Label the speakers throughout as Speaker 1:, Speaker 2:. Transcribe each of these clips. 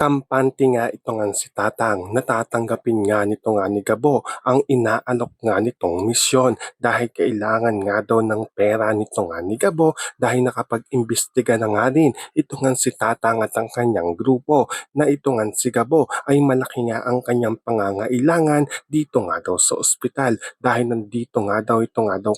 Speaker 1: Kampante nga ito ngang si Tatang, natatanggapin nga nito nga ni Gabo ang inaalok nga nitong misyon dahil kailangan nga daw ng pera nito nga ni Gabo dahil nakapag-imbestiga na nga rin ito ngang si Tatang at ang kanyang grupo na ito ngang si Gabo ay malaki nga ang kanyang pangangailangan dito nga daw sa ospital dahil nandito nga daw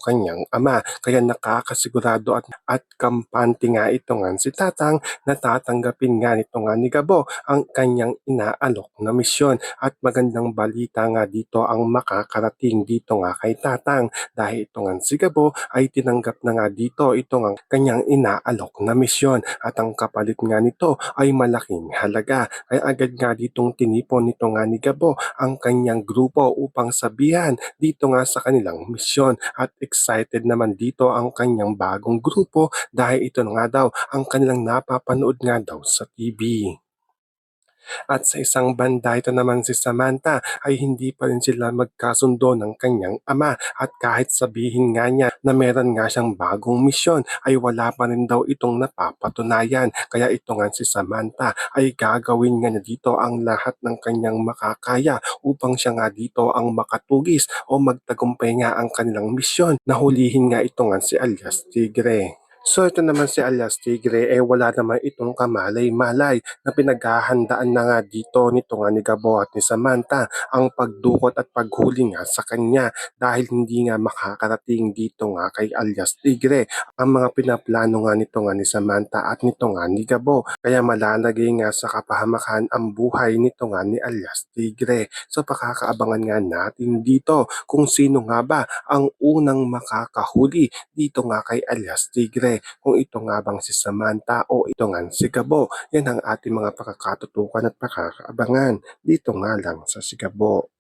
Speaker 1: kanyang ama kaya nakakasigurado at kampante nga ito ngang si Tatang natatanggapin nga nito nga ni Gabo ang kanyang inaalok na misyon at magandang balita nga dito ang makakarating dito nga kay Tatang dahil ito nga si Gabo ay tinanggap na nga dito ito nga kanyang inaalok na misyon at ang kapalit nga nito ay malaking halaga kaya agad nga ditong tinipon nito nga ni Gabo ang kanyang grupo upang sabihan dito nga sa kanilang misyon at excited naman dito ang kanyang bagong grupo dahil ito na nga daw ang kanilang napapanood nga daw sa TV. At sa isang banda ito naman si Samantha ay hindi pa rin sila magkasundo ng kanyang ama at kahit sabihin nga niya na meron nga siyang bagong misyon ay wala pa rin daw itong napapatunayan. Kaya ito nga si Samantha ay gagawin nga niya dito ang lahat ng kanyang makakaya upang siya nga dito ang makatugis o magtagumpay nga ang kanilang misyon na hulihin nga ito nga si Alias Tigre. So ito naman si Alias Tigre wala naman itong kamalay-malay na pinaghahandaan na nga dito nito nga ni Gabo at ni Samantha ang pagdukot at paghuli nga sa kanya dahil hindi nga makakarating dito nga kay Alias Tigre ang mga pinaplano nga nito nga ni Samantha at nito nga ni Gabo kaya malalagay nga sa kapahamakan ang buhay nito nga ni Alias Tigre. So pakakaabangan nga natin dito kung sino nga ba ang unang makakahuli dito nga kay Alias Tigre kung ito nga bang si Samantha o ito nga si Gabo. Yan ang ating mga pakakatutukan at pakakaabangan dito nga lang sa Sigabo.